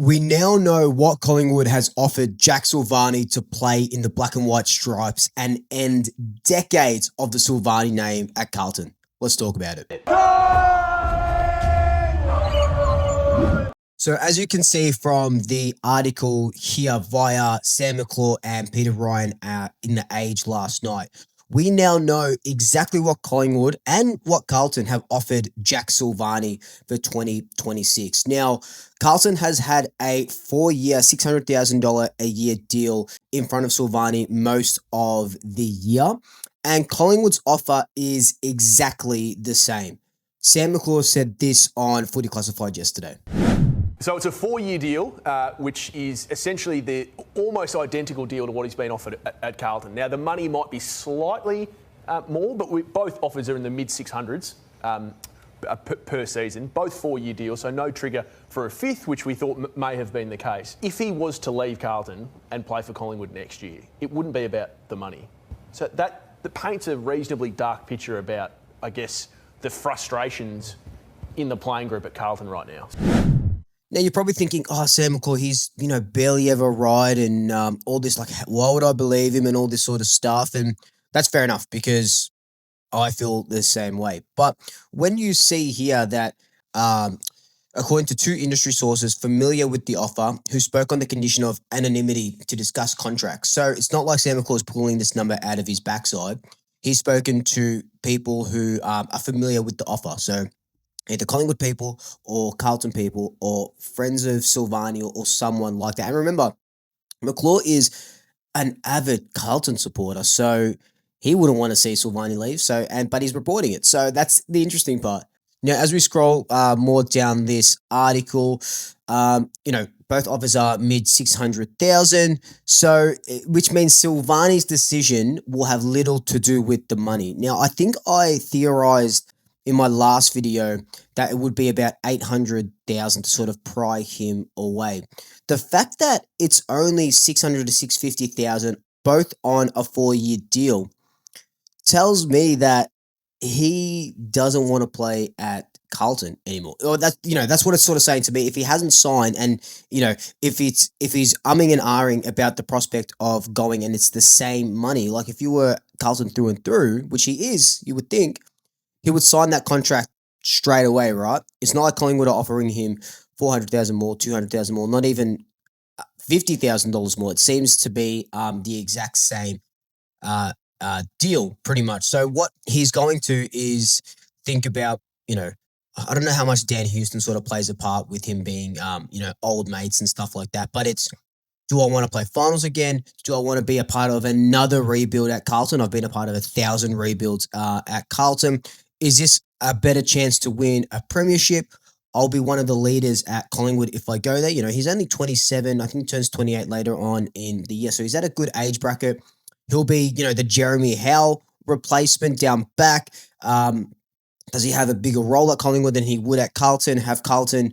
We now know what Collingwood has offered Jack Silvagni to play in the black and white stripes and end decades of the Silvagni name at Carlton. Let's talk about it. So as you can see from the article here via Sam McClure and Peter Ryan in The Age last night, we now know exactly what Collingwood and what Carlton have offered Jack Silvagni for 2026. Now, Carlton has had a 4-year, $600,000 a year deal in front of Silvagni most of the year, and Collingwood's offer is exactly the same. Sam McClure said this on Footy Classified yesterday. So it's a 4-year deal, which is essentially the almost identical deal to what he's been offered at Carlton. Now, the money might be slightly more, but both offers are in the mid-600s per season. Both 4-year deals, so no trigger for a fifth, which we thought may have been the case. If he was to leave Carlton and play for Collingwood next year, it wouldn't be about the money. So that paints a reasonably dark picture about, I guess, the frustrations in the playing group at Carlton right now. Now, you're probably thinking, Sam McClure, he's, barely ever right and all this, like, why would I believe him and all this sort of stuff? And that's fair enough because I feel the same way. But when you see here that, according to 2 industry sources familiar with the offer who spoke on the condition of anonymity to discuss contracts. So it's not like Sam McClure is pulling this number out of his backside. He's spoken to people who are familiar with the offer. So either Collingwood people or Carlton people or friends of Silvagni or someone like that. And remember, McClure is an avid Carlton supporter, so he wouldn't want to see Silvagni leave. But he's reporting it. So that's the interesting part. Now, as we scroll more down this article, both offers are mid-600,000. So, which means Silvagni's decision will have little to do with the money. Now, I think I theorized in my last video that it would be about 800,000 to sort of pry him away. The fact that it's only 600 to 650,000, both on a 4-year deal, tells me that he doesn't want to play at Carlton anymore. Or that's what it's sort of saying to me. If he hasn't signed and, if he's umming and ahhing about the prospect of going and it's the same money, like if you were Carlton through and through, which he is, you would think, he would sign that contract straight away, right? It's not like Collingwood are offering him 400,000 more, 200,000 more, not even $50,000 more. It seems to be the exact same deal, pretty much. So what he's going to is think about, I don't know how much Dan Houston sort of plays a part with him being, old mates and stuff like that. But it's, do I want to play finals again? Do I want to be a part of another rebuild at Carlton? I've been a part of 1,000 rebuilds at Carlton. Is this a better chance to win a premiership? I'll be one of the leaders at Collingwood if I go there. He's only 27. I think he turns 28 later on in the year. So he's at a good age bracket. He'll be, the Jeremy Howe replacement down back. Does he have a bigger role at Collingwood than he would at Carlton? Have Carlton,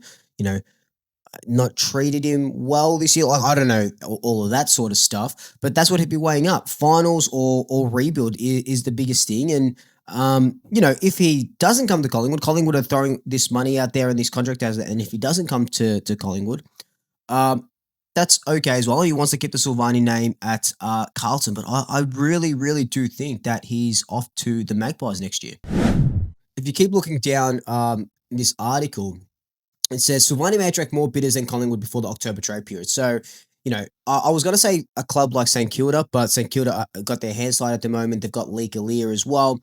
not treated him well this year? Like, I don't know, all of that sort of stuff. But that's what he'd be weighing up. Finals or rebuild is the biggest thing. And if he doesn't come to Collingwood are throwing this money out there and this contract out there, and if he doesn't come to Collingwood, that's okay as well. He wants to keep the Silvagni name at Carlton, but I really, really do think that he's off to the Magpies next year. If you keep looking down this article, it says Silvagni may attract more bidders than Collingwood before the October trade period. So, I was going to say a club like St Kilda, but St Kilda got their hands tied at the moment. They've got Lee Galea as well,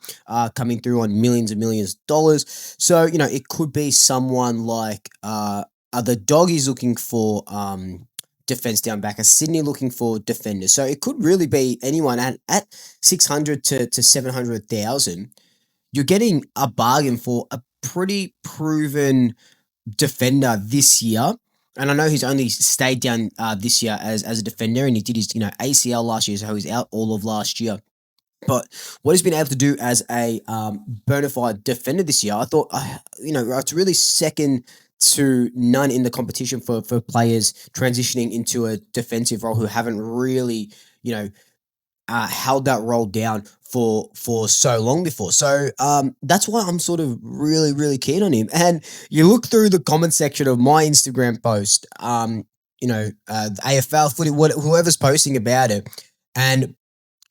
coming through on millions and millions of dollars. So, it could be someone like the Doggies looking for defense down back, a Sydney looking for defenders. So it could really be anyone at 600 to 700,000. You're getting a bargain for a pretty proven defender this year. And I know he's only stayed down this year as a defender, and he did his ACL last year, so he's out all of last year. But what he's been able to do as a bona fide defender this year, I thought, it's really second to none in the competition for players transitioning into a defensive role who haven't really, held that role down for so long before. So that's why I'm sort of really, really keen on him. And you look through the comment section of my Instagram post, the AFL footy, whoever's posting about it. And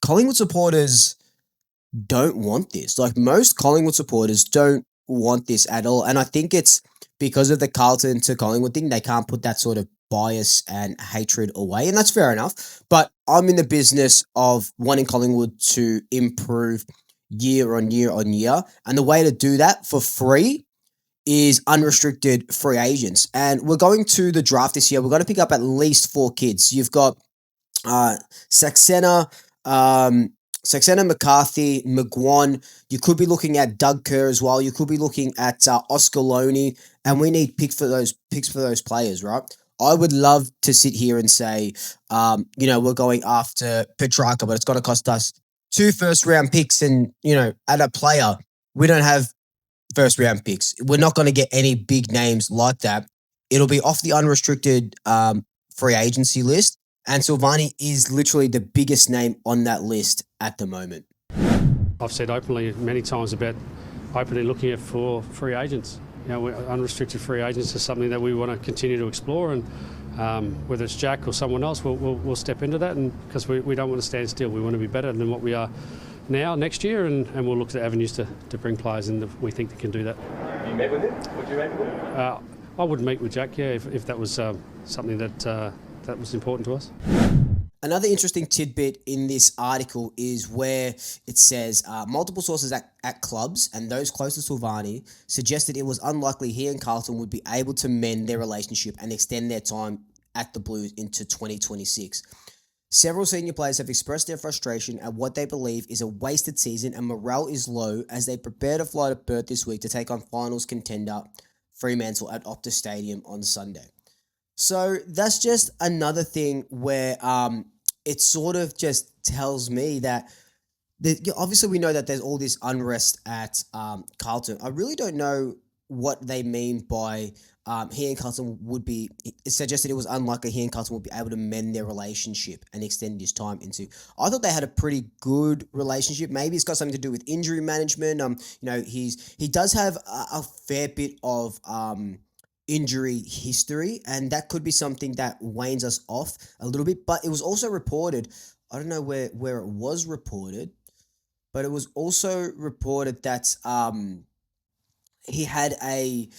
Collingwood supporters don't want this. Like, most Collingwood supporters don't want this at all. And I think it's because of the Carlton to Collingwood thing. They can't put that sort of bias and hatred away. And that's fair enough. But I'm in the business of wanting Collingwood to improve year on year on year. And the way to do that for free is unrestricted free agents. And we're going to the draft this year. We're going to pick up at least 4 kids. You've got Saxena, McCarthy, McGuan. You could be looking at Doug Kerr as well. You could be looking at Oscar Loney, and we need picks for those players, right? I would love to sit here and say, we're going after Petrarca, but it's going to cost us 2 first-round picks, and at a player, we don't have first-round picks. We're not going to get any big names like that. It'll be off the unrestricted free agency list. And Silvagni is literally the biggest name on that list at the moment. I've said openly many times about openly looking at for free agents. Unrestricted free agents is something that we want to continue to explore, and whether it's Jack or someone else, we'll step into that, and because we don't want to stand still. We want to be better than what we are now next year, and we'll look at avenues to bring players in that we think that can do that. Have you met with him? Would you meet with him? I would meet with Jack, yeah, if that was something that was important to us. Another interesting tidbit in this article is where it says multiple sources at clubs and those close to Silvagni suggested it was unlikely he and Carlton would be able to mend their relationship and extend their time at the Blues into 2026. Several senior players have expressed their frustration at what they believe is a wasted season, and morale is low as they prepare to fly to Perth this week to take on finals contender Fremantle at Optus Stadium on Sunday. So that's just another thing where it sort of just tells me that obviously we know that there's all this unrest at Carlton. I really don't know what they mean by he and Carlton would be. It suggested it was unlikely he and Carlton would be able to mend their relationship and extend his time into. I thought they had a pretty good relationship. Maybe it's got something to do with injury management. He does have a fair bit of injury history, and that could be something that wanes us off a little bit. But it was also reported, I don't know where it was reported, but it was also reported that he had a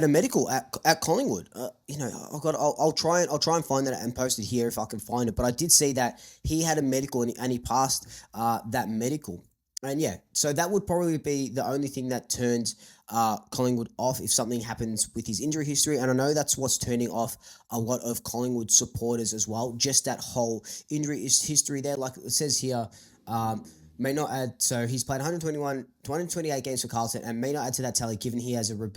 medical at Collingwood. I'll try and find that and post it here if I can find it. But I did see that he had a medical and he passed that medical. And yeah, so that would probably be the only thing that turns Collingwood off if something happens with his injury history. And I know that's what's turning off a lot of Collingwood supporters as well. Just that whole injury history there. Like it says here, may not add. So he's played 228 games for Carlton and may not add to that tally given he has a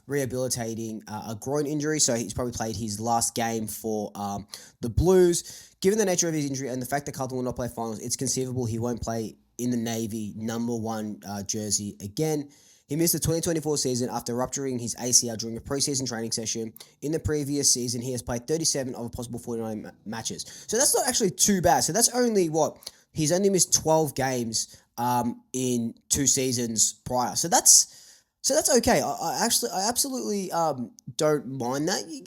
rehabilitating a groin injury. So he's probably played his last game for the Blues. Given the nature of his injury and the fact that Carlton will not play finals, it's conceivable he won't play in the Navy number 1 jersey again. He missed the 2024 season after rupturing his ACL during a preseason training session. In the previous season, he has played 37 of a possible 49 matches. So that's not actually too bad. So that's only he's only missed 12 games in 2 seasons prior. So that's okay. I absolutely don't mind that. You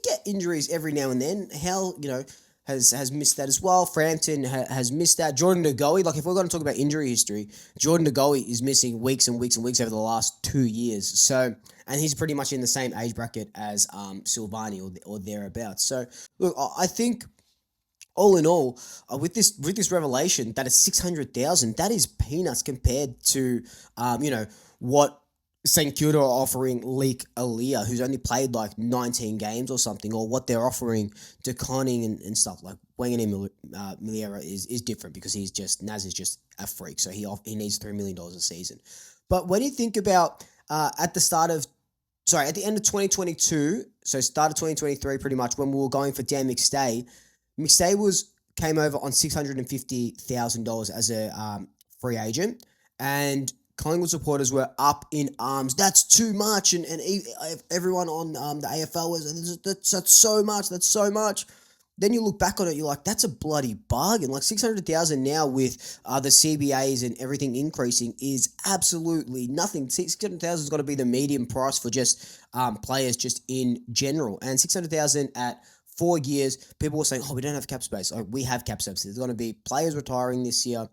get injuries every now and then. Hell, has missed that as well. Frampton has missed that. Jordan Ngoe, like if we're going to talk about injury history, Jordan Ngoe is missing weeks and weeks and weeks over the last 2 years. So, and he's pretty much in the same age bracket as Silvagni or thereabouts. So, look, I think all in all, with this revelation that is 600,000, that is peanuts compared to what St Kilda are offering Leek Aaliyah, who's only played like 19 games or something, or what they're offering to Conning and stuff. Like Wangani Miliera is different because Naz is just a freak, so he needs $3 million a season. But when you think about at the end of 2022, so start of 2023 pretty much, when we were going for Dan McStay came over on $650,000 as a free agent, and Collingwood supporters were up in arms. That's too much, and everyone on the AFL was that's so much. That's so much. Then you look back on it, you're like, that's a bloody bargain. Like 600,000 now with the CBAs and everything increasing is absolutely nothing. 600,000 has got to be the median price for just players just in general, and 600,000 at 4 years, people were saying, "Oh, we don't have cap space." Oh, we have cap space. There's going to be players retiring this year.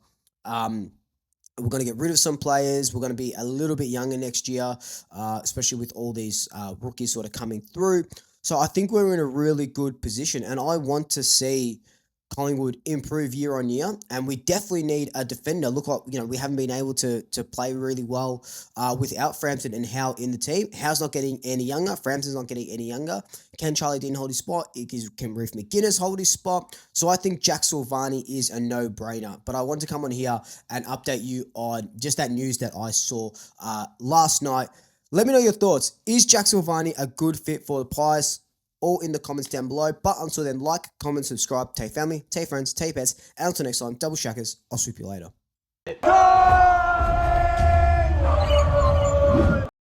We're going to get rid of some players. We're going to be a little bit younger next year, especially with all these rookies sort of coming through. So I think we're in a really good position, and I want to see Collingwood improve year on year, and we definitely need a defender. Look like, we haven't been able to play really well without Frampton and Howe in the team. Howe's not getting any younger. Frampton's not getting any younger. Can Charlie Dean hold his spot? Can Ruth McGuinness hold his spot? So I think Jack Silvagni is a no-brainer. But I want to come on here and update you on just that news that I saw last night. Let me know your thoughts. Is Jack Silvagni a good fit for the Pies? All in the comments down below. But until then, like, comment, subscribe, tell your family, tell your friends, tell your pets, and until next time, double shackers, I'll swoop you later.